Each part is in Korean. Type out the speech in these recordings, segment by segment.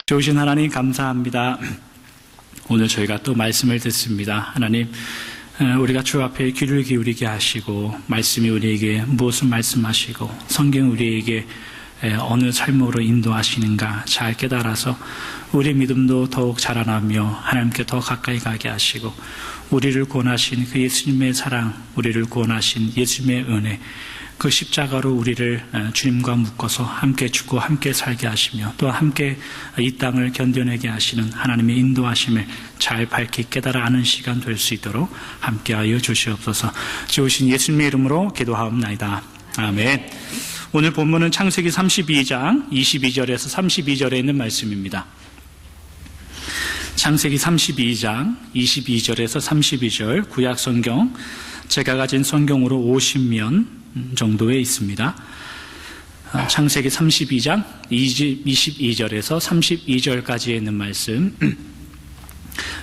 좋으신 하나님 감사합니다. 오늘 저희가 또 말씀을 듣습니다. 하나님, 우리가 주 앞에 귀를 기울이게 하시고 말씀이 우리에게 무엇을 말씀하시고 성경 우리에게 어느 삶으로 인도하시는가 잘 깨달아서 우리 믿음도 더욱 자라나며 하나님께 더 가까이 가게 하시고 우리를 구원하신 그 예수님의 사랑, 우리를 구원하신 예수님의 은혜, 그 십자가로 우리를 주님과 묶어서 함께 죽고 함께 살게 하시며 또 함께 이 땅을 견뎌내게 하시는 하나님의 인도하심을 잘 밝히 깨달아 아는 시간 될 수 있도록 함께하여 주시옵소서. 주오신 예수님의 이름으로 기도하옵나이다. 아멘. 오늘 본문은 창세기 32장 22절에서 32절에 있는 말씀입니다. 창세기 32장 22절에서 32절 구약성경, 제가 가진 성경으로 50면 정도에 있습니다. 창세기 32장 22절에서 32절까지 있는 말씀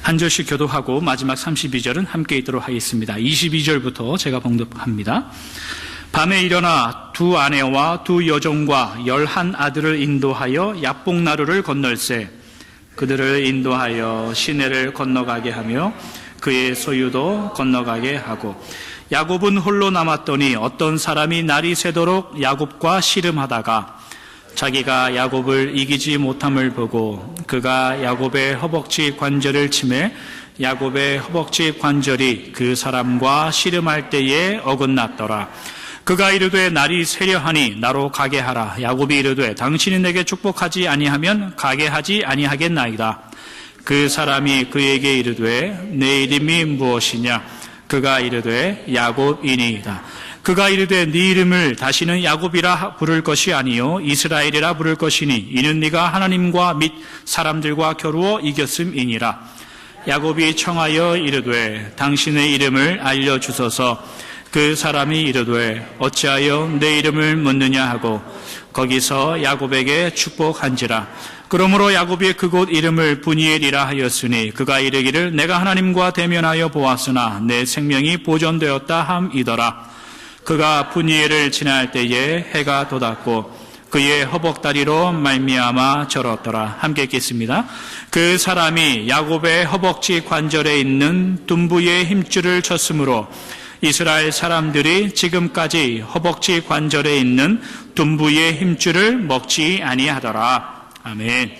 한 절씩 교도하고 마지막 32절은 함께 읽도록 하겠습니다. 22절부터 제가 봉독합니다. 밤에 일어나 두 아내와 두 여종과 11 아들을 인도하여 야복나루를 건널세 그들을 인도하여 시내를 건너가게 하며 그의 소유도 건너가게 하고 야곱은 홀로 남았더니 어떤 사람이 날이 새도록 야곱과 씨름하다가 자기가 야곱을 이기지 못함을 보고 그가 야곱의 허벅지 관절을 치매 야곱의 허벅지 관절이 그 사람과 씨름할 때에 어긋났더라. 그가 이르되 날이 새려하니 나로 가게 하라. 야곱이 이르되 당신이 내게 축복하지 아니하면 가게 하지 아니하겠나이다. 그 사람이 그에게 이르되 내 이름이 무엇이냐? 그가 이르되 야곱이니이다. 그가 이르되 네 이름을 다시는 야곱이라 부를 것이 아니요 이스라엘이라 부를 것이니 이는 네가 하나님과 및 사람들과 겨루어 이겼음이니라. 야곱이 청하여 이르되 당신의 이름을 알려주소서. 그 사람이 이르되 어찌하여 내 이름을 묻느냐 하고 거기서 야곱에게 축복한지라. 그러므로 야곱이 그곳 이름을 브니엘이라 하였으니 그가 이르기를 내가 하나님과 대면하여 보았으나 내 생명이 보존되었다 함이더라. 그가 브니엘을 지날 때에 해가 돋았고 그의 허벅다리로 말미암아 절었더라. 함께 읽겠습니다. 그 사람이 야곱의 허벅지 관절에 있는 둔부의 힘줄을 쳤으므로 이스라엘 사람들이 지금까지 허벅지 관절에 있는 둔부의 힘줄을 먹지 아니하더라. 아멘.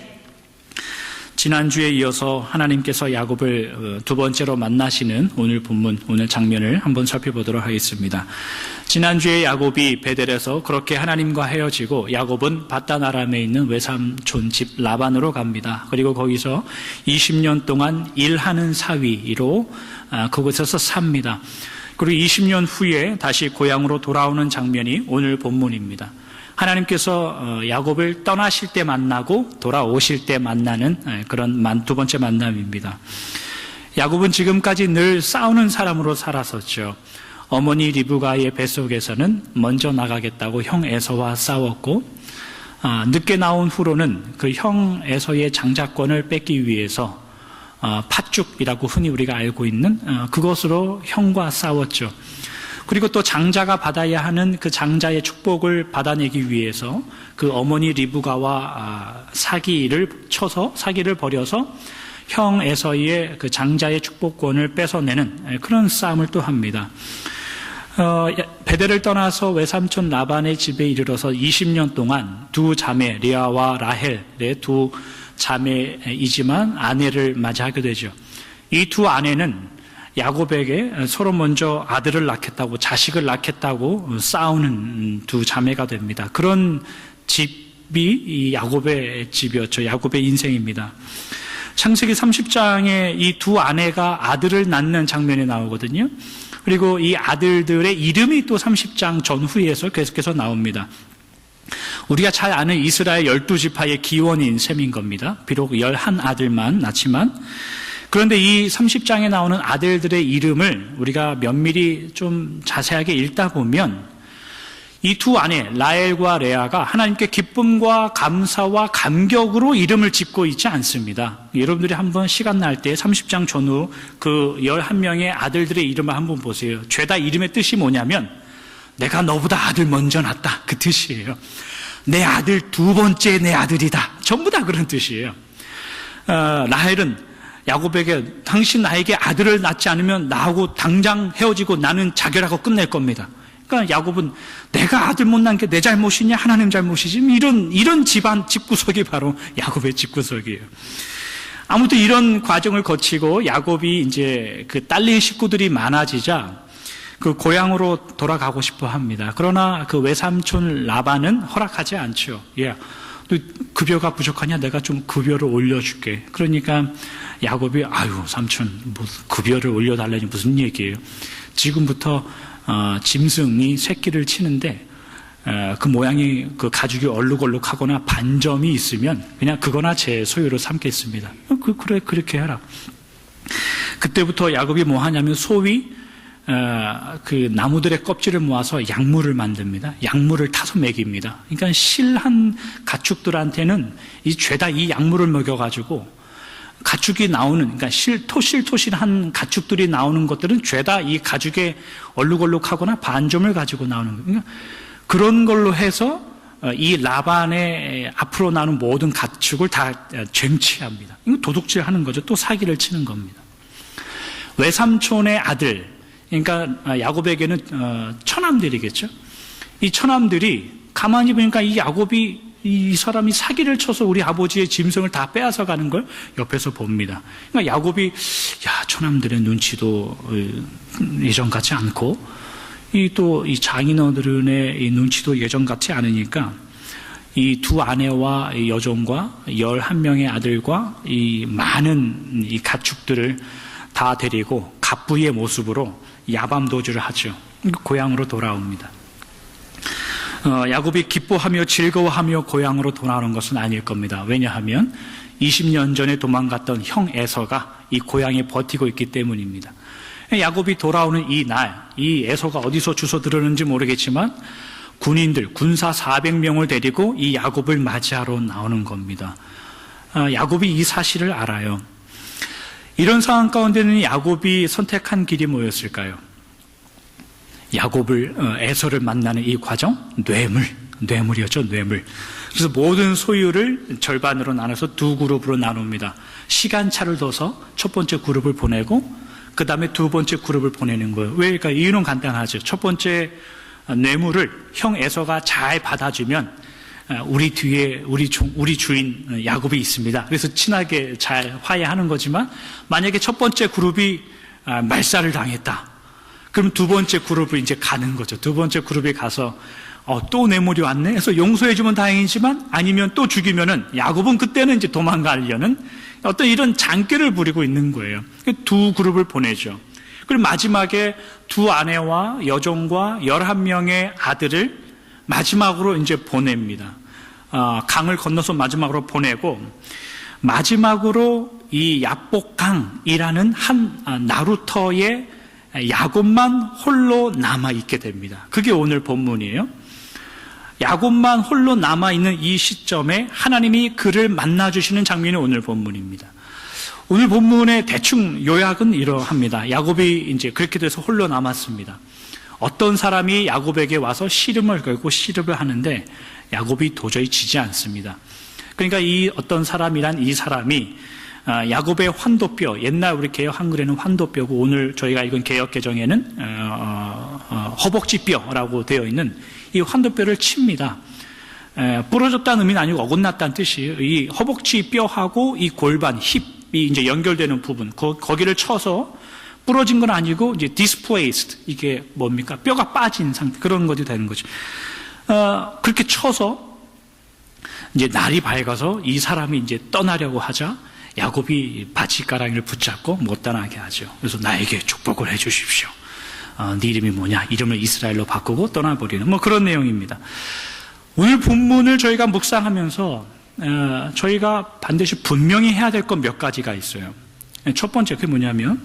지난주에 이어서 하나님께서 야곱을 두 번째로 만나시는 오늘 본문, 오늘 장면을 한번 살펴보도록 하겠습니다. 지난주에 야곱이 베델에서 그렇게 하나님과 헤어지고 야곱은 밧단 아람에 있는 외삼촌 집 라반으로 갑니다. 그리고 거기서 20년 동안 일하는 사위로 그곳에서 삽니다. 그리고 20년 후에 다시 고향으로 돌아오는 장면이 오늘 본문입니다. 하나님께서 야곱을 떠나실 때 만나고 돌아오실 때 만나는 그런 두 번째 만남입니다. 야곱은 지금까지 늘 싸우는 사람으로 살았었죠. 어머니 리브가의 뱃속에서는 먼저 나가겠다고 형 에서와 싸웠고 늦게 나온 후로는 그 형 에서의 장자권을 뺏기 위해서 팥죽이라고 흔히 우리가 알고 있는 그것으로 형과 싸웠죠. 그리고 또 장자가 받아야 하는 그 장자의 축복을 받아내기 위해서 그 어머니 리브가와 사기를 벌여서 형 에서의 그 장자의 축복권을 뺏어내는 그런 싸움을 또 합니다. 베델을 떠나서 외삼촌 라반의 집에 이르러서 20년 동안 두 자매 레아와 라헬의 두 자매이지만 아내를 맞이하게 되죠. 이 두 아내는 야곱에게 서로 먼저 아들을 낳겠다고 자식을 낳겠다고 싸우는 두 자매가 됩니다. 그런 집이 이 야곱의 집이었죠. 야곱의 인생입니다. 창세기 30장에 이 두 아내가 아들을 낳는 장면이 나오거든요. 그리고 이 아들들의 이름이 또 30장 전후에서 계속해서 나옵니다. 우리가 잘 아는 이스라엘 12지파의 기원인 셈인 겁니다. 비록 11 아들만 낳지만 그런데 이 30장에 나오는 아들들의 이름을 우리가 면밀히 좀 자세하게 읽다 보면 이 두 아내 라헬과 레아가 하나님께 기쁨과 감사와 감격으로 이름을 짓고 있지 않습니다. 여러분들이 한번 시간 날 때 30장 전후 그 11명의 아들들의 이름을 한번 보세요. 죄다 이름의 뜻이 뭐냐면 내가 너보다 아들 먼저 낳았다 그 뜻이에요. 내 아들 두 번째 내 아들이다. 전부 다 그런 뜻이에요. 라헬은 야곱에게 당신 나에게 아들을 낳지 않으면 나하고 당장 헤어지고 나는 자결하고 끝낼 겁니다. 그러니까 야곱은 내가 아들 못 낳은 게 내 잘못이냐 하나님 잘못이지, 이런 집안 집구석이 바로 야곱의 집구석이에요. 아무튼 이런 과정을 거치고 야곱이 이제 그 딸린 식구들이 많아지자 그 고향으로 돌아가고 싶어 합니다. 그러나 그 외삼촌 라반은 허락하지 않죠. 너 급여가 부족하냐? 내가 좀 급여를 올려줄게. 그러니까 야곱이 아유 삼촌 뭐 급여를 올려달라니 무슨 얘기예요? 지금부터 짐승이 새끼를 치는데 그 모양이 그 가죽이 얼룩얼룩하거나 반점이 있으면 그냥 그거나 제 소유로 삼겠습니다. 그래 그렇게 해라. 그때부터 야곱이 뭐 하냐면 소위 그 나무들의 껍질을 모아서 약물을 만듭니다. 약물을 타서 먹입니다. 그러니까 실한 가축들한테는 죄다 이 약물을 먹여가지고 가축이 나오는, 그러니까 토실토실한 가축들이 나오는 것들은 죄다 이 가죽에 얼룩얼룩하거나 반점을 가지고 나오는 거예요. 그러니까 그런 걸로 해서 이 라반의 앞으로 나오는 모든 가축을 다 쟁취합니다. 이거 도둑질하는 거죠. 또 사기를 치는 겁니다. 외삼촌의 아들, 그러니까 야곱에게는 처남들이겠죠. 이 처남들이 가만히 보니까 이 야곱이 이 사람이 사기를 쳐서 우리 아버지의 짐승을 다 빼앗아 가는 걸 옆에서 봅니다. 그러니까 야곱이 처남들의 눈치도 예전 같지 않고 또 이 장인어른의 이 눈치도 예전 같지 않으니까 이 두 아내와 이 여종과 11명의 아들과 이 많은 이 가축들을 다 데리고 갑부의 모습으로 야밤도주를 하죠. 고향으로 돌아옵니다. 야곱이 기뻐하며 즐거워하며 고향으로 돌아오는 것은 아닐 겁니다. 왜냐하면 20년 전에 도망갔던 형 에서가 이 고향에 버티고 있기 때문입니다. 야곱이 돌아오는 이 날, 이 에서가 어디서 주워 들었는지 모르겠지만 군인들, 군사 400명을 데리고 이 야곱을 맞이하러 나오는 겁니다. 야곱이 이 사실을 알아요. 이런 상황 가운데는 야곱이 선택한 길이 뭐였을까요? 야곱을 에서를 만나는 이 과정, 뇌물이었죠. 뇌물. 그래서 모든 소유를 절반으로 나눠서 두 그룹으로 나눕니다. 시간차를 둬서 첫 번째 그룹을 보내고 그 다음에 두 번째 그룹을 보내는 거예요. 왜? 그러니까 이유는 간단하죠. 첫 번째 뇌물을 형 에서가 잘 받아주면 우리 뒤에 우리 주인 야곱이 있습니다. 그래서 친하게 잘 화해하는 거지만 만약에 첫 번째 그룹이 말살을 당했다. 그럼 두 번째 그룹을 이제 가는 거죠. 두 번째 그룹에 가서 또 뇌물이 왔네 해서 용서해주면 다행이지만 아니면 또 죽이면은 야곱은 그때는 이제 도망가려는 어떤 이런 장기를 부리고 있는 거예요. 두 그룹을 보내죠. 그리고 마지막에 두 아내와 여종과 11명의 아들을 마지막으로 이제 보냅니다. 강을 건너서 마지막으로 보내고 마지막으로 이 야복강이라는 한 나루터의 야곱만 홀로 남아있게 됩니다. 그게 오늘 본문이에요. 야곱만 홀로 남아있는 이 시점에 하나님이 그를 만나주시는 장면이 오늘 본문입니다. 오늘 본문의 대충 요약은 이러합니다. 야곱이 이제 그렇게 돼서 홀로 남았습니다. 어떤 사람이 야곱에게 와서 씨름을 걸고 씨름을 하는데 야곱이 도저히 지지 않습니다. 그러니까 이 어떤 사람이란 이 사람이 야곱의 환도뼈, 옛날 우리 개역 한글에는 환도뼈고 오늘 저희가 읽은 개역 개정에는 허벅지뼈라고 되어 있는 이 환도뼈를 칩니다. 부러졌다는 의미는 아니고 어긋났다는 뜻이에요. 이 허벅지뼈하고 이 골반, 힙이 이제 연결되는 부분, 거기를 쳐서 부러진 건 아니고 이제 displaced, 이게 뭡니까? 뼈가 빠진 상태, 그런 것이 되는 거죠. 그렇게 쳐서 이제 날이 밝아서 이 사람이 이제 떠나려고 하자 야곱이 바지가랑이를 붙잡고 못 떠나게 하죠. 그래서 나에게 축복을 해 주십시오. 네 이름이 뭐냐? 이름을 이스라엘로 바꾸고 떠나버리는 뭐 그런 내용입니다. 오늘 본문을 저희가 묵상하면서 저희가 반드시 분명히 해야 될 것 몇 가지가 있어요. 첫 번째 그게 뭐냐면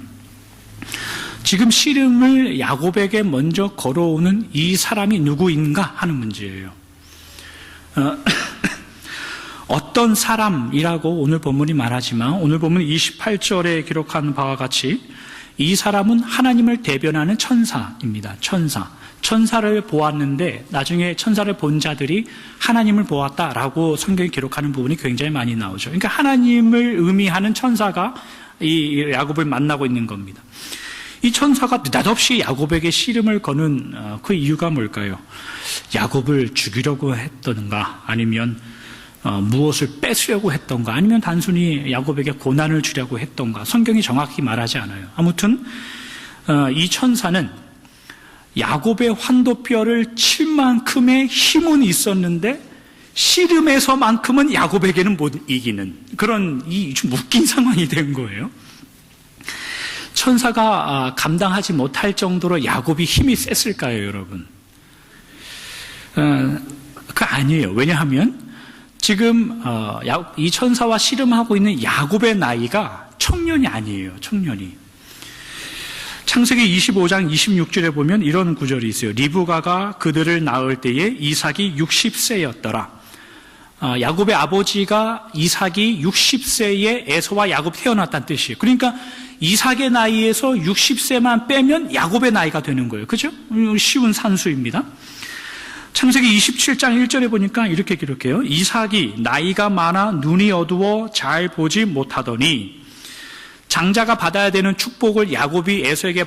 지금 씨름을 야곱에게 먼저 걸어오는 이 사람이 누구인가 하는 문제예요. 어떤 사람이라고 오늘 본문이 말하지만 오늘 본문 28절에 기록한 바와 같이 이 사람은 하나님을 대변하는 천사입니다. 천사. 천사를 보았는데 나중에 천사를 본 자들이 하나님을 보았다라고 성경이 기록하는 부분이 굉장히 많이 나오죠. 그러니까 하나님을 의미하는 천사가 이 야곱을 만나고 있는 겁니다. 이 천사가 느닷없이 야곱에게 씨름을 거는 그 이유가 뭘까요? 야곱을 죽이려고 했던가, 아니면 무엇을 뺏으려고 했던가, 아니면 단순히 야곱에게 고난을 주려고 했던가, 성경이 정확히 말하지 않아요. 아무튼 이 천사는 야곱의 환도뼈를 칠 만큼의 힘은 있었는데 씨름에서만큼은 야곱에게는 못 이기는 그런 좀 웃긴 상황이 된 거예요. 천사가 감당하지 못할 정도로 야곱이 힘이 셌을까요, 여러분? 그거 아니에요. 왜냐하면 지금 이 천사와 씨름하고 있는 야곱의 나이가 청년이 아니에요. 청년이. 창세기 25장 26절에 보면 이런 구절이 있어요. 리브가가 그들을 낳을 때에 이삭이 60세였더라. 야곱의 아버지가 이삭이 60세에 에서와 야곱 태어났다는 뜻이에요. 그러니까 이삭의 나이에서 60세만 빼면 야곱의 나이가 되는 거예요. 그죠? 쉬운 산수입니다. 창세기 27장 1절에 보니까 이렇게 기록해요. 이삭이 나이가 많아 눈이 어두워 잘 보지 못하더니, 장자가 받아야 되는 축복을 야곱이 에서에게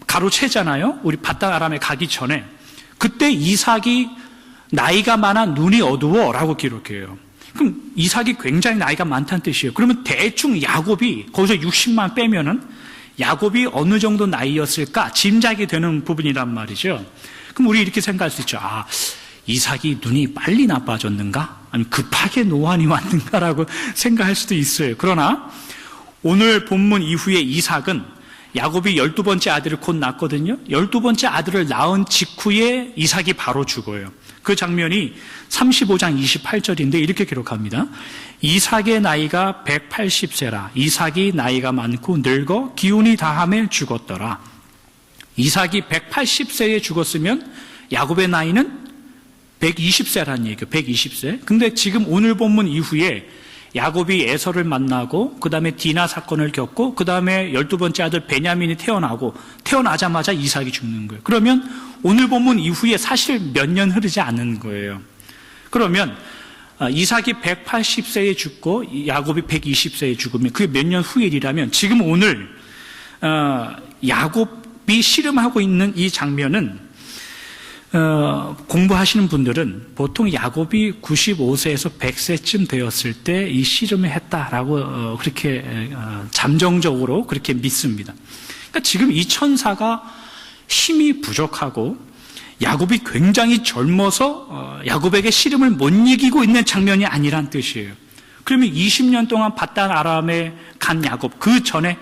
가로채잖아요. 우리 밧단 아람에 가기 전에. 그때 이삭이 나이가 많아 눈이 어두워 라고 기록해요. 그럼 이삭이 굉장히 나이가 많다는 뜻이에요. 그러면 대충 야곱이 거기서 60만 빼면은 야곱이 어느 정도 나이였을까 짐작이 되는 부분이란 말이죠. 그럼 우리 이렇게 생각할 수 있죠. 이삭이 눈이 빨리 나빠졌는가? 아니면 급하게 노안이 왔는가라고 생각할 수도 있어요. 그러나 오늘 본문 이후에 이삭은 야곱이 12번째 아들을 곧 낳거든요. 12번째 아들을 낳은 직후에 이삭이 바로 죽어요. 그 장면이 35장 28절인데 이렇게 기록합니다. 이삭의 나이가 180세라. 이삭이 나이가 많고 늙어 기운이 다함에 죽었더라. 이삭이 180세에 죽었으면 야곱의 나이는 120세라는 얘기예요. 120세. 근데 지금 오늘 본문 이후에 야곱이 에서를 만나고 그 다음에 디나 사건을 겪고 그 다음에 12번째 아들 베냐민이 태어나고 태어나자마자 이삭이 죽는 거예요. 그러면 오늘 본문 이후에 사실 몇 년 흐르지 않은 거예요. 그러면 이삭이 180세에 죽고 야곱이 120세에 죽으면 그게 몇 년 후의 일이라면 지금 오늘 야곱이 씨름하고 있는 이 장면은 공부하시는 분들은 보통 야곱이 95세에서 100세쯤 되었을 때 이 씨름을 했다라고 그렇게 잠정적으로 그렇게 믿습니다. 그러니까 지금 이 천사가 힘이 부족하고 야곱이 굉장히 젊어서 야곱에게 씨름을 못 이기고 있는 장면이 아니란 뜻이에요. 그러면 20년 동안 밧단 아람에 간 야곱, 그 전에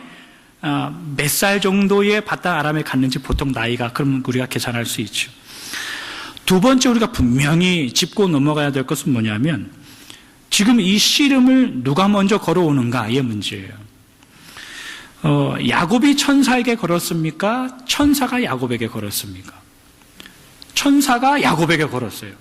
몇 살 정도의 밧단 아람에 갔는지 보통 나이가 그러면 우리가 계산할 수 있죠. 두 번째 우리가 분명히 짚고 넘어가야 될 것은 뭐냐면 지금 이 씨름을 누가 먼저 걸어오는가의 문제예요. 야곱이 천사에게 걸었습니까? 천사가 야곱에게 걸었습니까? 천사가 야곱에게 걸었어요.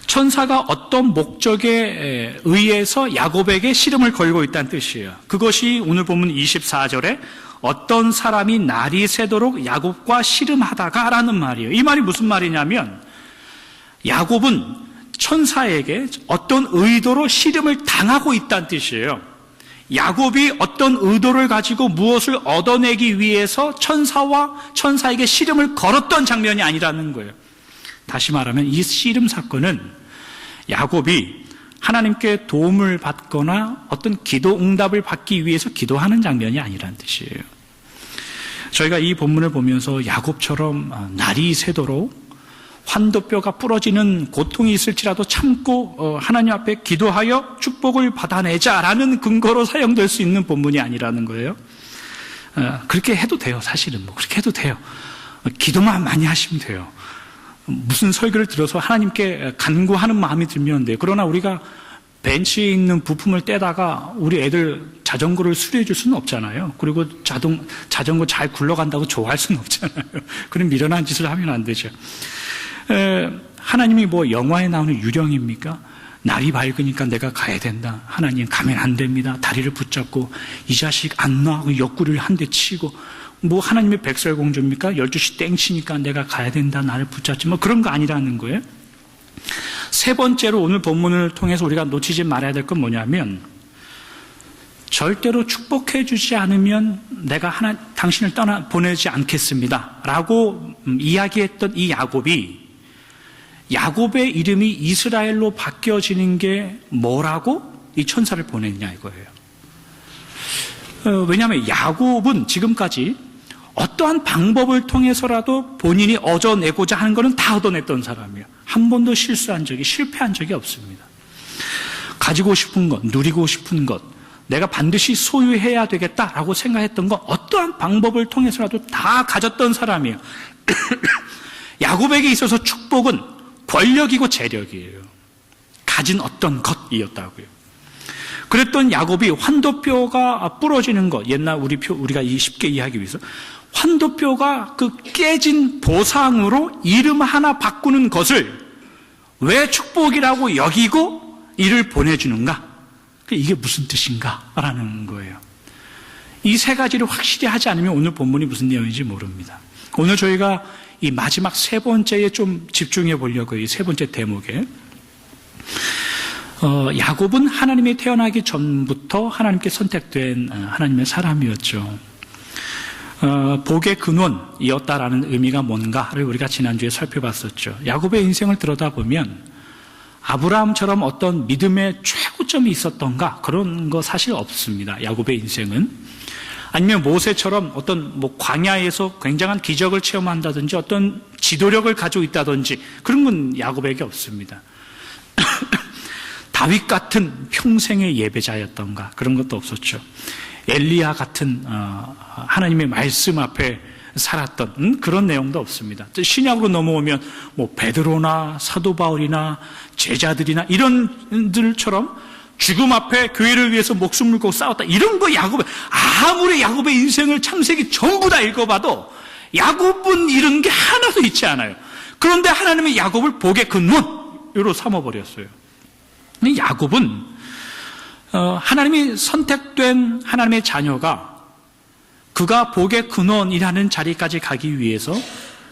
천사가 어떤 목적에 의해서 야곱에게 씨름을 걸고 있다는 뜻이에요. 그것이 오늘 본문 24절에 어떤 사람이 날이 새도록 야곱과 씨름하다가 라는 말이에요. 이 말이 무슨 말이냐면 야곱은 천사에게 어떤 의도로 씨름을 당하고 있다는 뜻이에요. 야곱이 어떤 의도를 가지고 무엇을 얻어내기 위해서 천사에게 씨름을 걸었던 장면이 아니라는 거예요. 다시 말하면 이 씨름 사건은 야곱이 하나님께 도움을 받거나 어떤 기도 응답을 받기 위해서 기도하는 장면이 아니라는 뜻이에요. 저희가 이 본문을 보면서 야곱처럼 날이 새도록 환도뼈가 부러지는 고통이 있을지라도 참고 하나님 앞에 기도하여 축복을 받아내자라는 근거로 사용될 수 있는 본문이 아니라는 거예요. 그렇게 해도 돼요. 사실은 그렇게 해도 돼요. 기도만 많이 하시면 돼요. 무슨 설교를 들어서 하나님께 간구하는 마음이 들면 돼요. 그러나 우리가 벤치에 있는 부품을 떼다가 우리 애들 자전거를 수리해 줄 수는 없잖아요. 그리고 자전거 잘 굴러간다고 좋아할 수는 없잖아요. 그런 미련한 짓을 하면 안 되죠. 하나님이 영화에 나오는 유령입니까? 날이 밝으니까 내가 가야 된다. 하나님 가면 안 됩니다. 다리를 붙잡고 이 자식 안 놔 하고 옆구리를 한 대 치고 뭐 하나님의 백설공주입니까? 12시 땡치니까 내가 가야 된다, 나를 붙잡지, 뭐 그런 거 아니라는 거예요. 세 번째로 오늘 본문을 통해서 우리가 놓치지 말아야 될 건 뭐냐면, 절대로 축복해 주지 않으면 내가 당신을 보내지 않겠습니다 라고 이야기했던 이 야곱의 이름이 이스라엘로 바뀌어지는 게 뭐라고 이 천사를 보냈냐 이거예요. 왜냐하면 야곱은 지금까지 어떠한 방법을 통해서라도 본인이 얻어내고자 하는 것은 다 얻어냈던 사람이에요. 한 번도 실패한 적이 없습니다. 가지고 싶은 것, 누리고 싶은 것, 내가 반드시 소유해야 되겠다라고 생각했던 것, 어떠한 방법을 통해서라도 다 가졌던 사람이에요. 야곱에게 있어서 축복은 권력이고 재력이에요. 가진 어떤 것이었다고요. 그랬던 야곱이 환도뼈가 부러지는 것, 옛날 우리가 쉽게 이해하기 위해서 환도뼈가 그 깨진 보상으로 이름 하나 바꾸는 것을 왜 축복이라고 여기고 이를 보내주는가? 이게 무슨 뜻인가? 라는 거예요. 이 세 가지를 확실히 하지 않으면 오늘 본문이 무슨 내용인지 모릅니다. 오늘 저희가 이 마지막 세 번째에 좀 집중해 보려고 이 세 번째 대목에 야곱은 하나님이 태어나기 전부터 하나님께 선택된 하나님의 사람이었죠. 복의 근원이었다라는 의미가 뭔가를 우리가 지난주에 살펴봤었죠. 야곱의 인생을 들여다보면 아브라함처럼 어떤 믿음의 최고점이 있었던가 그런 거 사실 없습니다. 야곱의 인생은. 아니면 모세처럼 어떤 광야에서 굉장한 기적을 체험한다든지 어떤 지도력을 가지고 있다든지 그런 건 야곱에게 없습니다. 다윗 같은 평생의 예배자였던가 그런 것도 없었죠. 엘리야 같은 하나님의 말씀 앞에 살았던 그런 내용도 없습니다. 신약으로 넘어오면 베드로나 사도 바울이나 제자들이나 이런 들처럼 죽음 앞에 교회를 위해서 목숨을 걸고 싸웠다 이런 거 아무리 야곱의 인생을 창세기 전부 다 읽어봐도 야곱은 이런 게 하나도 있지 않아요. 그런데 하나님은 야곱을 복의 근원으로 삼아버렸어요. 근데 야곱은 하나님이 선택된 하나님의 자녀가 그가 복의 근원이라는 자리까지 가기 위해서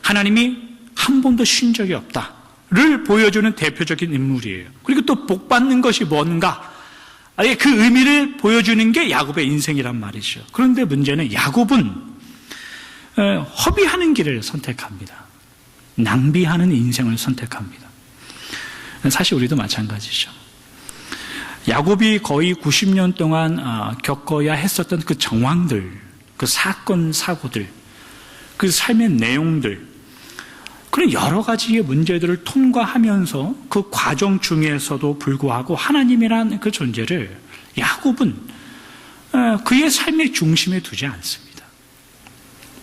하나님이 한 번도 쉰 적이 없다를 보여주는 대표적인 인물이에요. 그리고 또 복 받는 것이 뭔가 그 의미를 보여주는 게 야곱의 인생이란 말이죠. 그런데 문제는 야곱은 허비하는 길을 선택합니다. 낭비하는 인생을 선택합니다. 사실 우리도 마찬가지죠. 야곱이 거의 90년 동안 겪어야 했었던 그 정황들, 그 사건, 사고들, 그 삶의 내용들, 그런 여러 가지의 문제들을 통과하면서 그 과정 중에서도 불구하고 하나님이라는 그 존재를 야곱은 그의 삶의 중심에 두지 않습니다.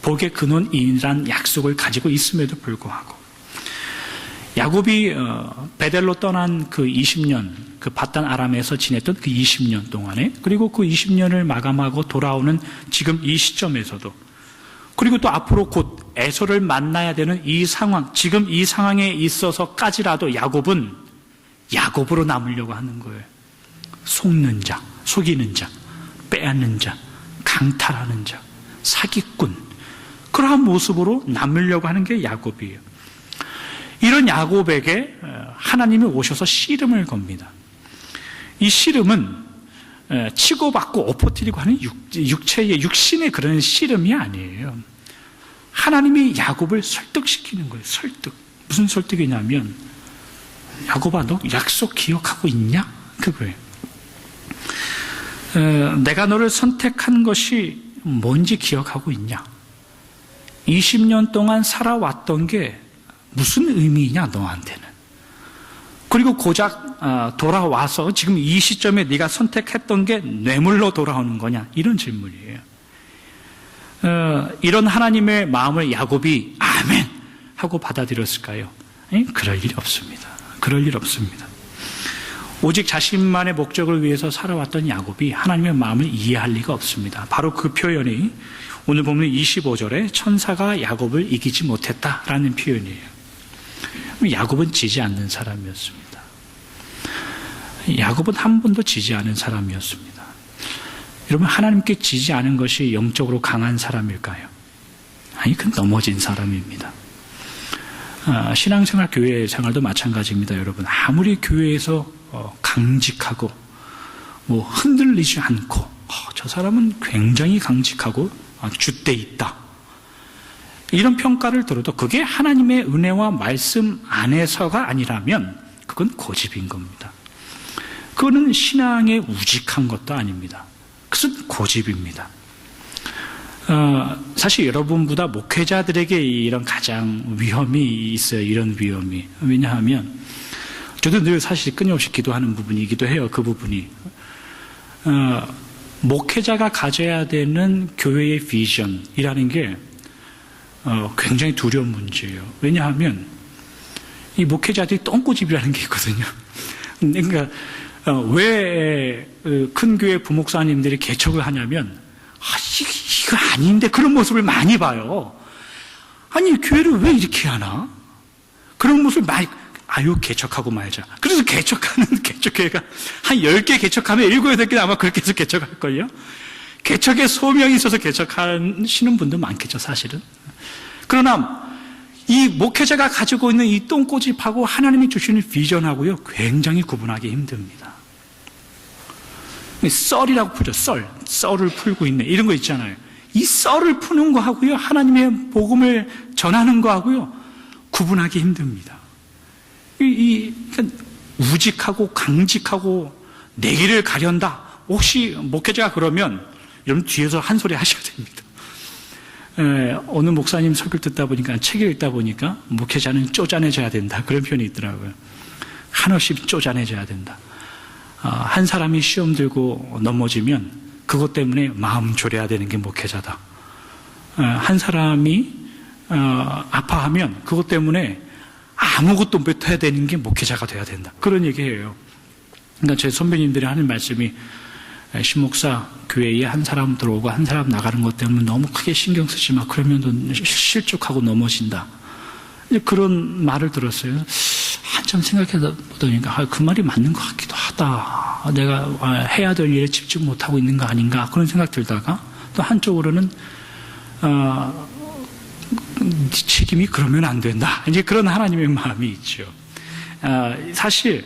복의 근원이란 약속을 가지고 있음에도 불구하고 야곱이 베델로 떠난 그 20년, 그 바단 아람에서 지냈던 그 20년 동안에, 그리고 그 20년을 마감하고 돌아오는 지금 이 시점에서도, 그리고 또 앞으로 곧 에서를 만나야 되는 이 상황, 지금 이 상황에 있어서까지라도 야곱은 야곱으로 남으려고 하는 거예요. 속는 자, 속이는 자, 빼앗는 자, 강탈하는 자, 사기꾼, 그러한 모습으로 남으려고 하는 게 야곱이에요. 이런 야곱에게 하나님이 오셔서 씨름을 겁니다. 이 씨름은 치고받고 엎어뜨리고 하는 육신의 그런 씨름이 아니에요. 하나님이 야곱을 설득시키는 거예요. 설득. 무슨 설득이냐면, 야곱아, 너 약속 기억하고 있냐? 그거예요. 내가 너를 선택한 것이 뭔지 기억하고 있냐? 20년 동안 살아왔던 게 무슨 의미냐 너한테는. 그리고 고작 돌아와서 지금 이 시점에 네가 선택했던 게 뇌물로 돌아오는 거냐, 이런 질문이에요. 이런 하나님의 마음을 야곱이 아멘 하고 받아들였을까요? 그럴 일이 없습니다. 그럴 일 없습니다. 오직 자신만의 목적을 위해서 살아왔던 야곱이 하나님의 마음을 이해할 리가 없습니다. 바로 그 표현이 오늘 보면 25절에 천사가 야곱을 이기지 못했다라는 표현이에요. 야곱은 지지 않는 사람이었습니다. 야곱은 한 번도 지지 않은 사람이었습니다. 여러분, 하나님께 지지 않은 것이 영적으로 강한 사람일까요? 아니, 그 넘어진 사람입니다. 신앙생활, 교회 생활도 마찬가지입니다, 여러분. 아무리 교회에서 강직하고 뭐 흔들리지 않고 저 사람은 굉장히 강직하고 줏대 있다, 이런 평가를 들어도 그게 하나님의 은혜와 말씀 안에서가 아니라면 그건 고집인 겁니다. 그거는 신앙에 우직한 것도 아닙니다. 그것은 고집입니다. 사실 여러분보다 목회자들에게 이런 가장 위험이 있어요. 이런 위험이. 왜냐하면 저도 늘 사실 끊임없이 기도하는 부분이기도 해요. 그 부분이 목회자가 가져야 되는 교회의 비전이라는 게 굉장히 두려운 문제예요. 왜냐하면 이 목회자들이 똥꼬집이라는 게 있거든요. 그러니까 왜 큰 교회 부목사님들이 개척을 하냐면 이거 아닌데 그런 모습을 많이 봐요. 아니, 교회를 왜 이렇게 하나? 그런 모습을 많이, 개척하고 말자. 그래서 개척교회가 한 10개 개척하면 7, 8개는 아마 그렇게 해서 개척할걸요? 개척에 소명이 있어서 개척하시는 분도 많겠죠, 사실은. 그러나 이 목회자가 가지고 있는 이 똥꼬집하고 하나님이 주시는 비전하고요, 굉장히 구분하기 힘듭니다. 썰이라고 풀죠. 썰을 풀고 있네, 이런 거 있잖아요. 이 썰을 푸는 거하고요, 하나님의 복음을 전하는 거하고요, 구분하기 힘듭니다. 그러니까 우직하고 강직하고 내 길을 가련다. 혹시 목회자가 그러면 여러분 뒤에서 한 소리 하셔야 됩니다. 어느 목사님 설교 듣다 보니까, 책을 읽다 보니까 목회자는 쪼잔해져야 된다, 그런 표현이 있더라고요. 한없이 쪼잔해져야 된다. 한 사람이 시험 들고 넘어지면 그것 때문에 마음 졸여야 되는 게 목회자다. 한 사람이 아파하면 그것 때문에 아무것도 못해야 되는 게 목회자가 돼야 된다, 그런 얘기예요. 그러니까 제 선배님들이 하는 말씀이, 신목사, 교회에 한 사람 들어오고 한 사람 나가는 것 때문에 너무 크게 신경 쓰지 마. 그러면 실족하고 넘어진다. 그런 말을 들었어요. 한참 생각해 보니까 그 말이 맞는 것 같기도 하다. 내가 해야 될 일에 집중 못하고 있는 거 아닌가, 그런 생각 들다가 또 한쪽으로는 책임이 그러면 안 된다, 이제 그런 하나님의 마음이 있죠. 사실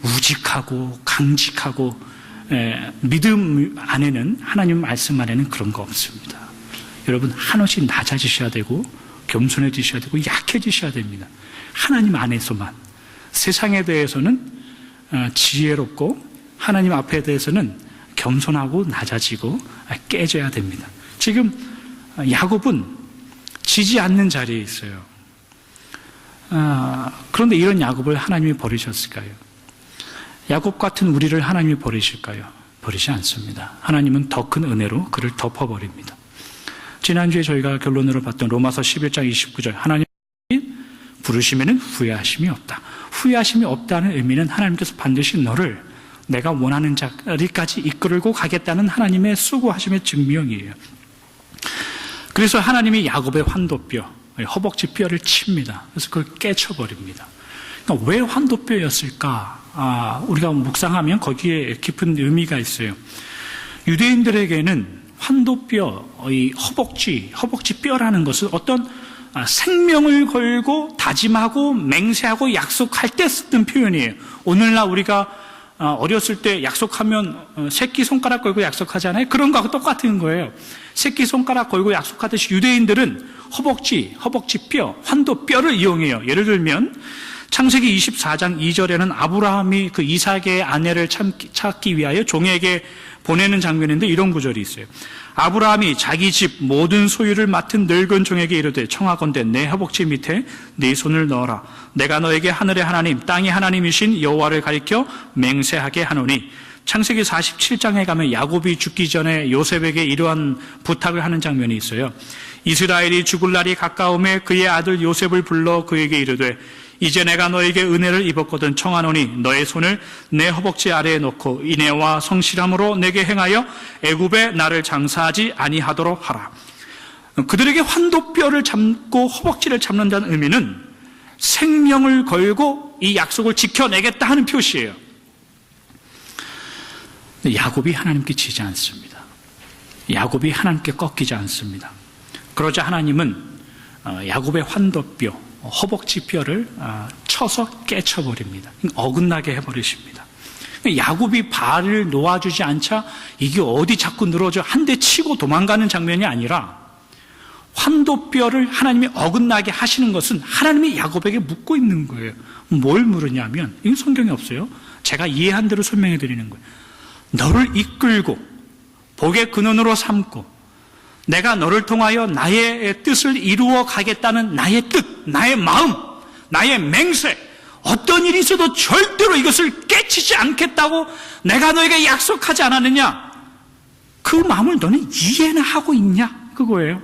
우직하고 강직하고 믿음 안에는, 하나님 말씀 안에는 그런 거 없습니다. 여러분, 한없이 낮아지셔야 되고 겸손해지셔야 되고 약해지셔야 됩니다. 하나님 안에서만. 세상에 대해서는 지혜롭고 하나님 앞에 대해서는 겸손하고 낮아지고 깨져야 됩니다. 지금 야곱은 지지 않는 자리에 있어요. 그런데 이런 야곱을 하나님이 버리셨을까요? 야곱 같은 우리를 하나님이 버리실까요? 버리지 않습니다. 하나님은 더 큰 은혜로 그를 덮어버립니다. 지난주에 저희가 결론으로 봤던 로마서 11장 29절, 하나님 부르시면은 후회하심이 없다. 후회하심이 없다는 의미는 하나님께서 반드시 너를 내가 원하는 자리까지 이끌고 가겠다는 하나님의 수고하심의 증명이에요. 그래서 하나님이 야곱의 환도뼈, 허벅지 뼈를 칩니다. 그래서 그걸 깨쳐버립니다. 그러니까 왜 환도뼈였을까? 우리가 묵상하면 거기에 깊은 의미가 있어요. 유대인들에게는 환도뼈, 이 허벅지 뼈라는 것은 어떤 생명을 걸고 다짐하고 맹세하고 약속할 때 쓰던 표현이에요. 오늘날 우리가 어렸을 때 약속하면 새끼손가락 걸고 약속하잖아요. 그런 거하고 똑같은 거예요. 새끼손가락 걸고 약속하듯이 유대인들은 허벅지 뼈, 환도뼈를 이용해요. 예를 들면 창세기 24장 2절에는 아브라함이 그 이삭의 아내를 찾기 위하여 종에게 보내는 장면인데 이런 구절이 있어요. 아브라함이 자기 집 모든 소유를 맡은 늙은 종에게 이르되 청하건대 내 허벅지 밑에 네 손을 넣어라. 내가 너에게 하늘의 하나님 땅의 하나님이신 여호와를 가리켜 맹세하게 하노니. 창세기 47장에 가면 야곱이 죽기 전에 요셉에게 이러한 부탁을 하는 장면이 있어요. 이스라엘이 죽을 날이 가까움에 그의 아들 요셉을 불러 그에게 이르되 이제 내가 너에게 은혜를 입었거든 청하노니 너의 손을 내 허벅지 아래에 놓고 인애와 성실함으로 내게 행하여 애굽에 나를 장사하지 아니하도록 하라. 그들에게 환도뼈를 잡고 허벅지를 잡는다는 의미는 생명을 걸고 이 약속을 지켜내겠다 하는 표시예요. 야곱이 하나님께 지지 않습니다. 야곱이 하나님께 꺾이지 않습니다. 그러자 하나님은 야곱의 환도뼈, 허벅지뼈를 쳐서 깨쳐버립니다. 어긋나게 해버리십니다. 야곱이 발을 놓아주지 않자 이게 어디 자꾸 늘어져 한 대 치고 도망가는 장면이 아니라 환도뼈를 하나님이 어긋나게 하시는 것은 하나님이 야곱에게 묻고 있는 거예요. 뭘 물으냐면, 이건 성경에 없어요. 제가 이해한 대로 설명해 드리는 거예요. 너를 이끌고 복의 근원으로 삼고 내가 너를 통하여 나의 뜻을 이루어 가겠다는 나의 뜻, 나의 마음, 나의 맹세, 어떤 일이 있어도 절대로 이것을 깨치지 않겠다고 내가 너에게 약속하지 않았느냐? 그 마음을 너는 이해는 하고 있냐? 그거예요.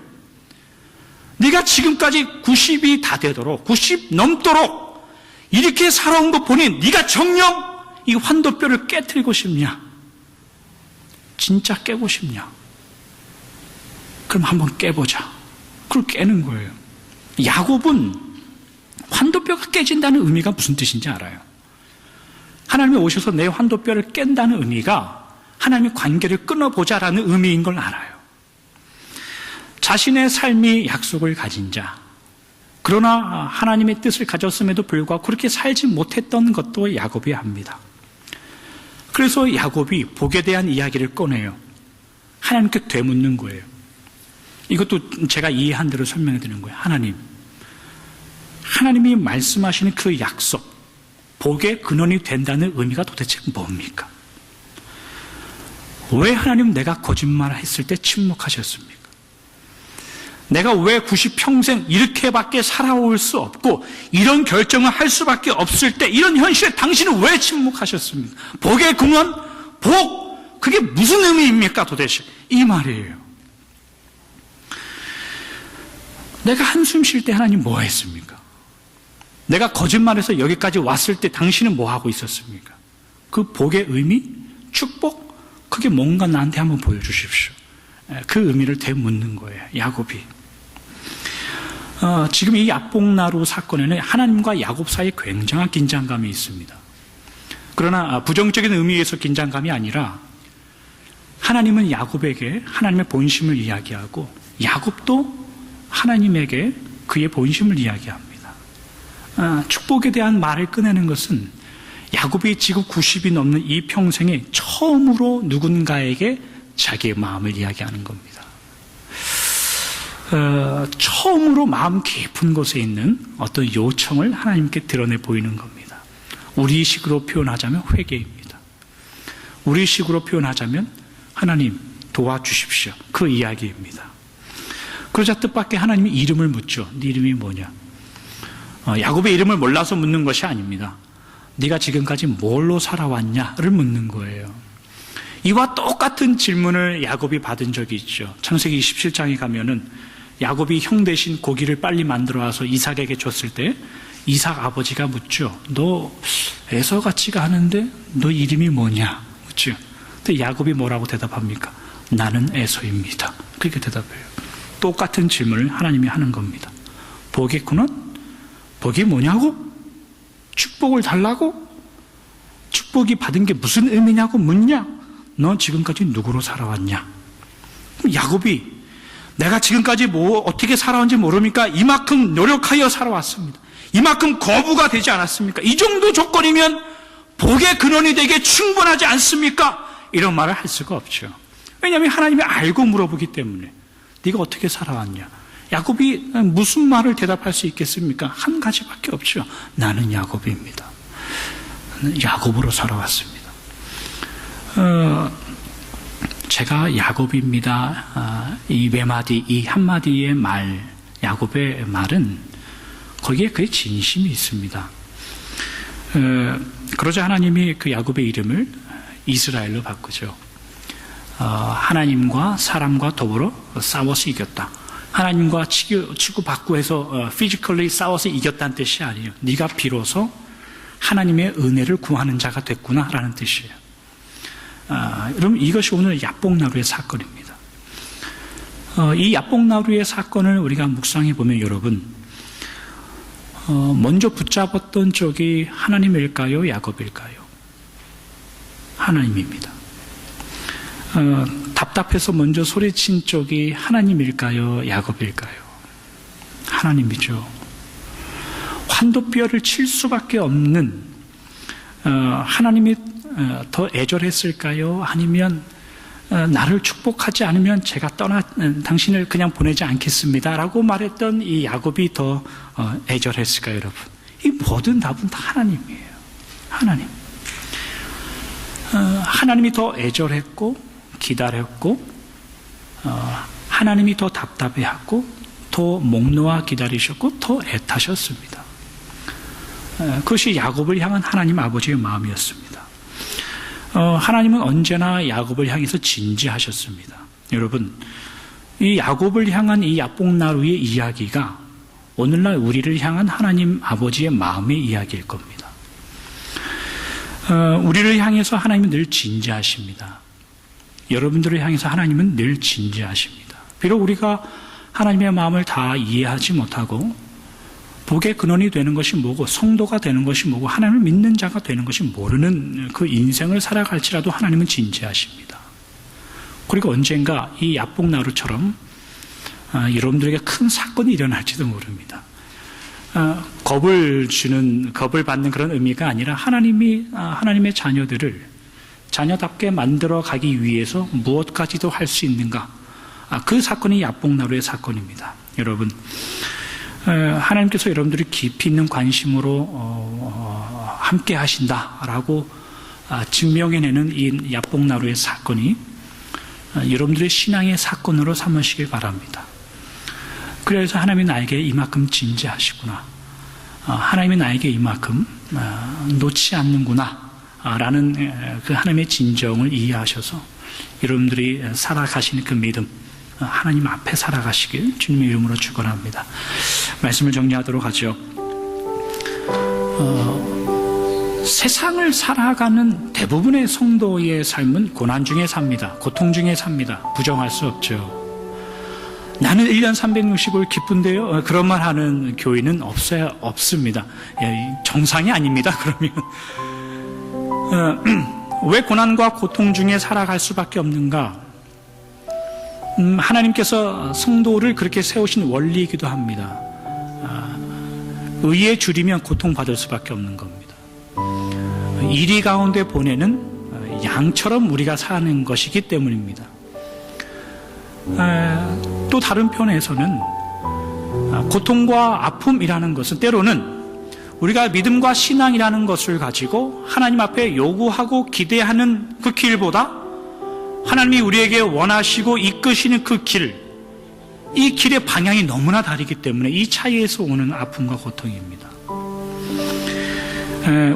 네가 지금까지 90이 다 되도록, 90 넘도록 이렇게 살아온 거 보니 네가 정녕 이 환도뼈를 깨트리고 싶냐? 진짜 깨고 싶냐? 그럼 한번 깨보자. 그걸 깨는 거예요. 야곱은 환도뼈가 깨진다는 의미가 무슨 뜻인지 알아요. 하나님이 오셔서 내 환도뼈를 깬다는 의미가 하나님의 관계를 끊어보자라는 의미인 걸 알아요. 자신의 삶이 약속을 가진 자, 그러나 하나님의 뜻을 가졌음에도 불구하고 그렇게 살지 못했던 것도 야곱이 압니다. 그래서 야곱이 복에 대한 이야기를 꺼내요. 하나님께 되묻는 거예요. 이것도 제가 이해한 대로 설명해 드리는 거예요. 하나님이 말씀하시는 그 약속, 복의 근원이 된다는 의미가 도대체 뭡니까? 왜 하나님 내가 거짓말을 했을 때 침묵하셨습니까? 내가 왜 90평생 이렇게밖에 살아올 수 없고 이런 결정을 할 수밖에 없을 때 이런 현실에 당신은 왜 침묵하셨습니까? 복의 근원, 복, 그게 무슨 의미입니까 도대체? 이 말이에요. 내가 한숨 쉴 때 하나님 뭐 했습니까? 내가 거짓말해서 여기까지 왔을 때 당신은 뭐 하고 있었습니까? 그 복의 의미, 축복, 그게 뭔가 나한테 한번 보여주십시오. 그 의미를 되묻는 거예요, 야곱이. 지금 이 야복나루 사건에는 하나님과 야곱 사이에 굉장한 긴장감이 있습니다. 그러나 부정적인 의미에서 긴장감이 아니라 하나님은 야곱에게 하나님의 본심을 이야기하고 야곱도 하나님에게 그의 본심을 이야기합니다. 축복에 대한 말을 꺼내는 것은 야곱이 지금 90이 넘는 이 평생에 처음으로 누군가에게 자기의 마음을 이야기하는 겁니다. 처음으로 마음 깊은 곳에 있는 어떤 요청을 하나님께 드러내 보이는 겁니다. 우리식으로 표현하자면 회개입니다. 우리식으로 표현하자면 하나님 도와주십시오. 그 이야기입니다. 그러자 뜻밖의 하나님이 이름을 묻죠. 네 이름이 뭐냐? 야곱의 이름을 몰라서 묻는 것이 아닙니다. 네가 지금까지 뭘로 살아왔냐를 묻는 거예요. 이와 똑같은 질문을 야곱이 받은 적이 있죠. 창세기 27장에 가면은 야곱이 형 대신 고기를 빨리 만들어 와서 이삭에게 줬을 때 이삭 아버지가 묻죠. 너 에서 같지가 않은데 너 이름이 뭐냐? 묻죠. 근데 야곱이 뭐라고 대답합니까? 나는 에서입니다. 그렇게 대답해요. 똑같은 질문을 하나님이 하는 겁니다. 복의 근원? 복이 뭐냐고? 축복을 달라고? 축복이 받은 게 무슨 의미냐고 묻냐? 너 지금까지 누구로 살아왔냐? 야곱이 내가 지금까지 어떻게 살아왔는지 모릅니까? 이만큼 노력하여 살아왔습니다. 이만큼 거부가 되지 않았습니까? 이 정도 조건이면 복의 근원이 되게 충분하지 않습니까? 이런 말을 할 수가 없죠. 왜냐하면 하나님이 알고 물어보기 때문에. 네가 어떻게 살아왔냐? 야곱이 무슨 말을 대답할 수 있겠습니까? 한 가지밖에 없죠. 나는 야곱입니다. 나는 야곱으로 살아왔습니다. 제가 야곱입니다. 이 외마디, 이 한마디의 말, 야곱의 말은 거기에 그의 진심이 있습니다. 그러자 하나님이 그 야곱의 이름을 이스라엘로 바꾸죠. 하나님과 사람과 더불어 싸워서 이겼다. 하나님과 치고받고해서 physically 싸워서 이겼다는 뜻이 아니에요. 네가 비로소 하나님의 은혜를 구하는 자가 됐구나라는 뜻이에요. 여러분 이것이 오늘 야복나루의 사건입니다. 이 야복나루의 사건을 우리가 묵상해 보면 여러분 먼저 붙잡았던 쪽이 하나님일까요? 야곱일까요? 하나님입니다. 답답해서 먼저 소리친 쪽이 하나님일까요? 야곱일까요? 하나님이죠. 환도뼈를 칠 수밖에 없는 하나님이 더 애절했을까요? 아니면 나를 축복하지 않으면 제가 당신을 그냥 보내지 않겠습니다 라고 말했던 이 야곱이 더 애절했을까요, 여러분? 이 모든 답은 다 하나님이에요. 하나님. 하나님이 더 애절했고 기다렸고 하나님이 더 답답해하고 더 목 놓아 기다리셨고 더 애타셨습니다. 그것이 야곱을 향한 하나님 아버지의 마음이었습니다. 하나님은 언제나 야곱을 향해서 진지하셨습니다. 여러분, 이 야곱을 향한 이 야복나루의 이야기가 오늘날 우리를 향한 하나님 아버지의 마음의 이야기일 겁니다. 우리를 향해서 하나님은 늘 진지하십니다. 여러분들을 향해서 하나님은 늘 진지하십니다. 비록 우리가 하나님의 마음을 다 이해하지 못하고 복의 근원이 되는 것이 뭐고 성도가 되는 것이 뭐고 하나님을 믿는 자가 되는 것이 모르는 그 인생을 살아갈지라도 하나님은 진지하십니다. 그리고 언젠가 이 야복나루처럼 여러분들에게 큰 사건이 일어날지도 모릅니다. 겁을 받는 그런 의미가 아니라 하나님의 자녀들을 자녀답게 만들어 가기 위해서 무엇까지도 할 수 있는가? 그 사건이 야복나루의 사건입니다. 여러분, 하나님께서 여러분들이 깊이 있는 관심으로 함께 하신다라고 증명해내는 이 야복나루의 사건이 여러분들의 신앙의 사건으로 삼으시길 바랍니다. 그래서 하나님이 나에게 이만큼 진지하시구나, 하나님이 나에게 이만큼 놓지 않는구나 라는 그 하나님의 진정을 이해하셔서 여러분들이 살아가시는 그 믿음, 하나님 앞에 살아가시길 주님의 이름으로 축원합니다. 말씀을 정리하도록 하죠. 세상을 살아가는 대부분의 성도의 삶은 고난 중에 삽니다. 고통 중에 삽니다. 부정할 수 없죠. 나는 1년 365일 기쁜데요, 그런 말 하는 교인은 없습니다. 정상이 아닙니다. 그러면 왜 고난과 고통 중에 살아갈 수밖에 없는가? 하나님께서 성도를 그렇게 세우신 원리이기도 합니다. 의에 줄이면 고통받을 수밖에 없는 겁니다. 이리 가운데 보내는 양처럼 우리가 사는 것이기 때문입니다. 또 다른 편에서는 고통과 아픔이라는 것은 때로는 우리가 믿음과 신앙이라는 것을 가지고 하나님 앞에 요구하고 기대하는 그 길보다 하나님이 우리에게 원하시고 이끄시는 그 길, 이 길의 방향이 너무나 다르기 때문에 이 차이에서 오는 아픔과 고통입니다.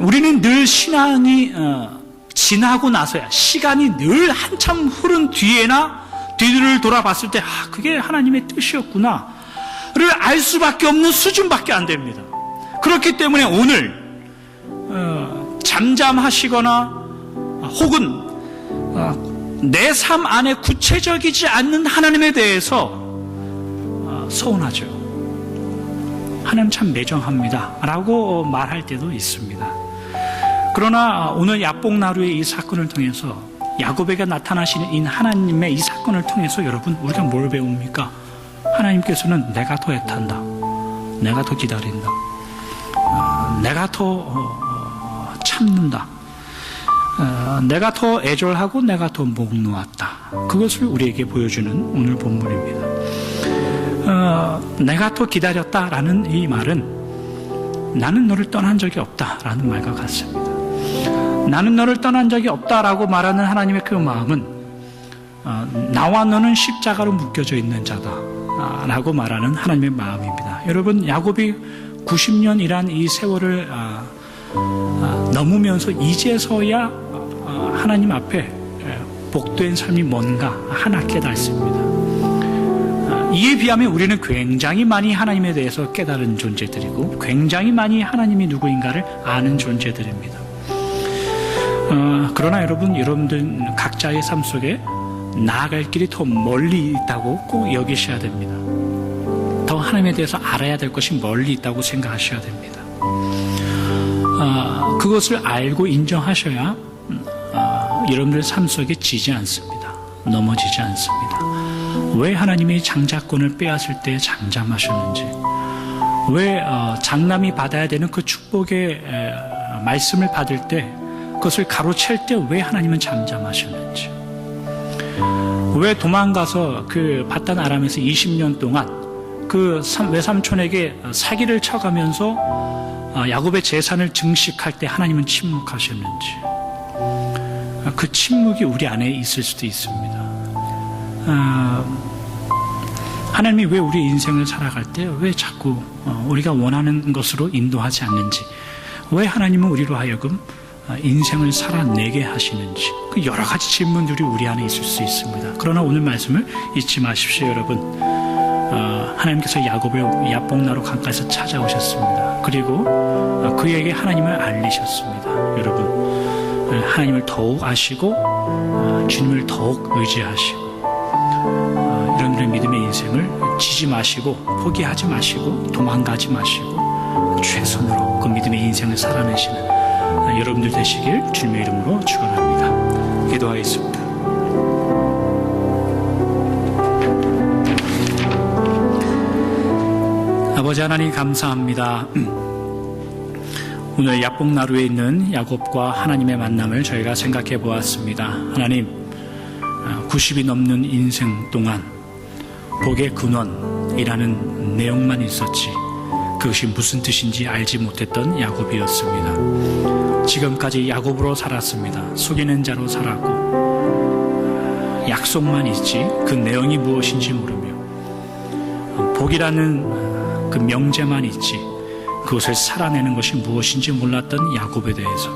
우리는 늘 신앙이 지나고 나서야, 시간이 늘 한참 흐른 뒤에나 뒤를 돌아봤을 때 그게 하나님의 뜻이었구나를 알 수밖에 없는 수준밖에 안 됩니다. 그렇기 때문에 오늘 잠잠하시거나 혹은 내 삶 안에 구체적이지 않는 하나님에 대해서 서운하죠. 하나님 참 매정합니다 라고 말할 때도 있습니다. 그러나 오늘 야복나루의 이 사건을 통해서 야곱에게 나타나시는 이 하나님의 이 사건을 통해서 여러분, 우리가 뭘 배웁니까? 하나님께서는 내가 더 애탄다, 내가 더 기다린다, 내가 더 참는다, 내가 더 애절하고 내가 더 목 놓았다. 그것을 우리에게 보여주는 오늘 본문입니다. 내가 더 기다렸다라는 이 말은 나는 너를 떠난 적이 없다라는 말과 같습니다. 나는 너를 떠난 적이 없다라고 말하는 하나님의 그 마음은 나와 너는 십자가로 묶여져 있는 자다라고 말하는 하나님의 마음입니다. 여러분, 야곱이 90년이란 이 세월을 넘으면서 이제서야 하나님 앞에 복된 삶이 뭔가 하나 깨닫습니다. 이에 비하면 우리는 굉장히 많이 하나님에 대해서 깨달은 존재들이고 굉장히 많이 하나님이 누구인가를 아는 존재들입니다. 그러나 여러분들 각자의 삶 속에 나아갈 길이 더 멀리 있다고 꼭 여기셔야 됩니다. 더 하나님에 대해서 알아야 될 것이 멀리 있다고 생각하셔야 됩니다. 그것을 알고 인정하셔야 여러분들 삶 속에 지지 않습니다. 넘어지지 않습니다. 왜 하나님이 장자권을 빼앗을 때 잠잠하셨는지, 왜 장남이 받아야 되는 그 축복의 말씀을 받을 때 그것을 가로챌 때 왜 하나님은 잠잠하셨는지, 왜 도망가서 그 바단 아람에서 20년 동안 그 외삼촌에게 사기를 쳐가면서 야곱의 재산을 증식할 때 하나님은 침묵하셨는지, 그 침묵이 우리 안에 있을 수도 있습니다. 하나님이 왜 우리 인생을 살아갈 때 왜 자꾸 우리가 원하는 것으로 인도하지 않는지, 왜 하나님은 우리로 하여금 인생을 살아내게 하시는지, 그 여러 가지 질문들이 우리 안에 있을 수 있습니다. 그러나 오늘 말씀을 잊지 마십시오, 여러분. 하나님께서 야곱을 야복나루 강가에서 찾아오셨습니다. 그리고 그에게 하나님을 알리셨습니다. 여러분, 하나님을 더욱 아시고 주님을 더욱 의지하시고 이런 믿음의 인생을 지지 마시고 포기하지 마시고 도망가지 마시고 최선으로 그 믿음의 인생을 살아내시는 여러분들 되시길 주님의 이름으로 축원합니다. 기도하겠습니다. 아버지 하나님 감사합니다. 오늘 야복나루에 있는 야곱과 하나님의 만남을 저희가 생각해 보았습니다. 하나님, 90이 넘는 인생 동안 복의 근원이라는 내용만 있었지 그것이 무슨 뜻인지 알지 못했던 야곱이었습니다. 지금까지 야곱으로 살았습니다. 속이는 자로 살았고 약속만 있지 그 내용이 무엇인지 모르며 복이라는 그 명제만 있지 그것을 살아내는 것이 무엇인지 몰랐던 야곱에 대해서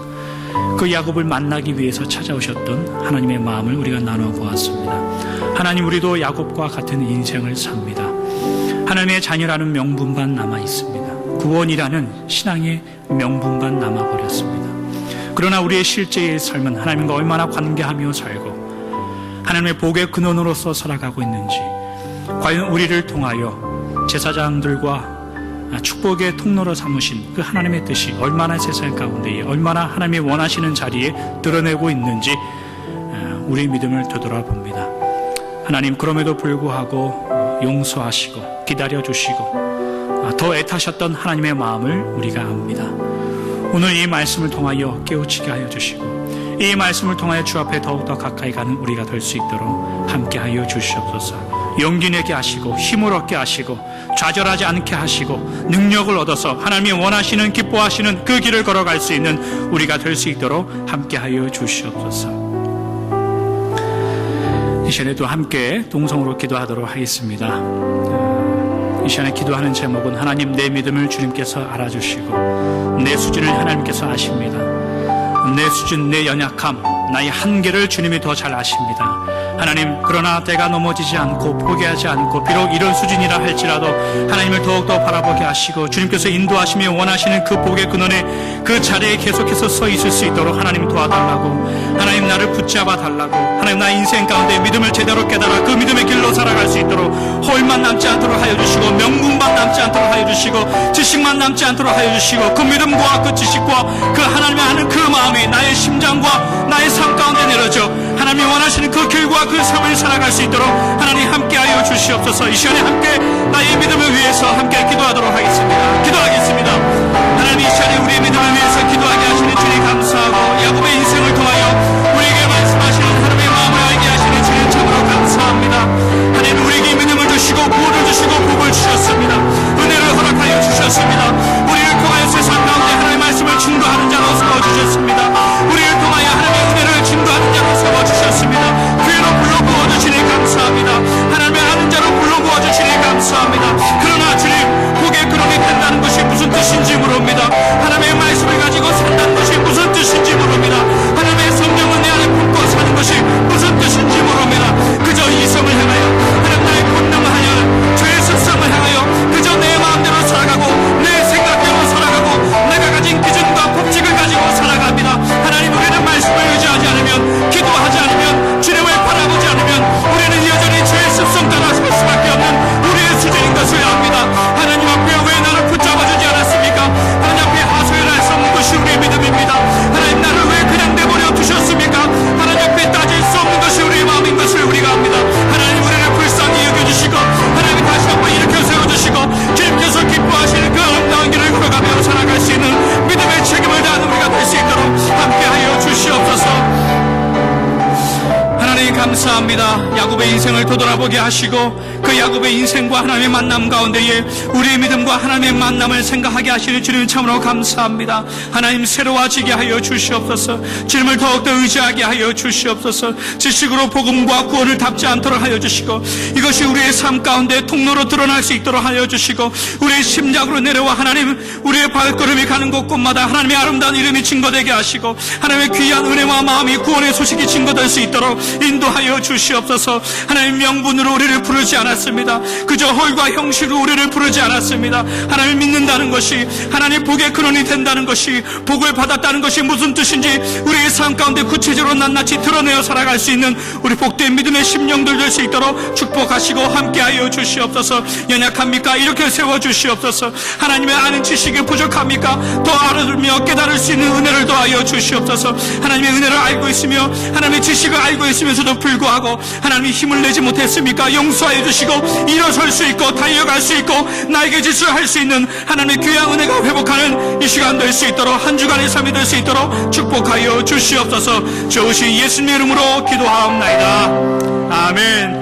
그 야곱을 만나기 위해서 찾아오셨던 하나님의 마음을 우리가 나누어 보았습니다. 하나님, 우리도 야곱과 같은 인생을 삽니다. 하나님의 자녀라는 명분만 남아 있습니다. 구원이라는 신앙의 명분만 남아버렸습니다. 그러나 우리의 실제의 삶은 하나님과 얼마나 관계하며 살고 하나님의 복의 근원으로서 살아가고 있는지, 과연 우리를 통하여 제사장들과 축복의 통로로 삼으신 그 하나님의 뜻이 얼마나 세상 가운데에 얼마나 하나님이 원하시는 자리에 드러내고 있는지 우리의 믿음을 되돌아봅니다. 하나님, 그럼에도 불구하고 용서하시고 기다려주시고 더 애타셨던 하나님의 마음을 우리가 압니다. 오늘 이 말씀을 통하여 깨우치게 하여 주시고 이 말씀을 통하여 주 앞에 더욱더 가까이 가는 우리가 될 수 있도록 함께하여 주시옵소서. 용기 내게 하시고 힘을 얻게 하시고 좌절하지 않게 하시고 능력을 얻어서 하나님이 원하시는 기뻐하시는 그 길을 걸어갈 수 있는 우리가 될 수 있도록 함께하여 주시옵소서. 이 시간에도 함께 동성으로 기도하도록 하겠습니다. 이 시간에 기도하는 제목은 하나님, 내 믿음을 주님께서 알아주시고 내 수준을 하나님께서 아십니다. 내 수준, 내 연약함, 나의 한계를 주님이 더 잘 아십니다. 하나님, 그러나 내가 넘어지지 않고 포기하지 않고 비록 이런 수준이라 할지라도 하나님을 더욱더 바라보게 하시고 주님께서 인도하시며 원하시는 그 복의 근원에 그 자리에 계속해서 서 있을 수 있도록 하나님 도와달라고, 하나님 나를 붙잡아 달라고, 하나님 나의 인생 가운데 믿음을 제대로 깨달아 그 믿음의 길로 살아갈 수 있도록 홀만 남지 않도록 하여 주시고 명분만 남지 않도록 하여 주시고 지식만 남지 않도록 하여 주시고 그 믿음과 그 지식과 그 하나님의 하는 그 마음이 나의 심장과 나의 삶 가운데 내려져 하나님이 원하시는 그 길과 그 삶을 살아갈 수 있도록 하나님 함께하여 주시옵소서. 이 시간에 함께 나의 믿음을 위해서 함께 기도하도록 하겠습니다. 기도하겠습니다. 하나님, 이 시간에 우리의 믿음을 위해서 기도하게 하시는 주님 감사하고 야곱의 인생을 통하여 우리에게 말씀하시는 하나님의 마음을 알게 하시는 주님 참으로 감사합니다. 하나님, 우리에게 믿음을 주시고 구원을 주시고 복을 주셨습니다. 은혜를 허락하여 주셨습니다. 우리를 통하여 세상 가운데 하나님의 말씀을 증거하는 자로 세워주셨습니다. 우리를 통하여 하나님의 은혜를 증거하는 자로 세워주셨습니다. 교회로 불러 부어주시니 감사합니다. 하나님의 아는 자로 불러 부어주시니 감사합니다. 그러나 주님, 복의 근원이 된다는 것이 무슨 감사합니다. 야곱의 인생을 되돌아보게 하시고 그 야곱의 인생과 하나님의 만남 가운데에 우리의 믿음과 하나님의 만남을 생각하게 하시는 주님 참으로 감사합니다. 하나님 새로워지게 하여 주시옵소서. 주님을 더욱더 의지하게 하여 주시옵소서. 지식으로 복음과 구원을 닮지 않도록 하여 주시고 이것이 우리의 삶 가운데 통로로 드러날 수 있도록 하여 주시고 우리의 심장으로 내려와 하나님 우리의 발걸음이 가는 곳곳마다 하나님의 아름다운 이름이 증거되게 하시고 하나님의 귀한 은혜와 마음이 구원의 소식이 증거될 수 있도록 인도하여 주시옵소서. 하나님 명분으로 우리를 부르지 않았습니다. 그저 홀과 형식으로 우리를 부르지 않았습니다. 하나님을 믿는다는 것이 하나님 복의 근원이 된다는 것이 복을 받았다는 것이 무슨 뜻인지 우리의 삶 가운데 구체적으로 낱낱이 드러내어 살아갈 수 있는 우리 복된 믿음의 심령들 될 수 있도록 축복하시고 함께하여 주시옵소서. 연약합니까? 이렇게 세워주시옵소서. 하나님의 아는 지식이 부족합니까? 더 알아들며 깨달을 수 있는 은혜를 더하여 주시옵소서. 하나님의 은혜를 알고 있으며 하나님의 지식을 알고 있으면서도 불구하고 하나님이 힘을 내지 못했습니까? 용서해 주시고 일어설 수 있고 달려갈 수 있고 나에게 지수할 수 있는 하나님의 귀한 은혜가 회복하는 이 시간 될 수 있도록 한 주간의 삶이 될 수 있도록 축복하여 주시옵소서. 좋으신 예수님의 이름으로 기도하옵나이다. 아멘.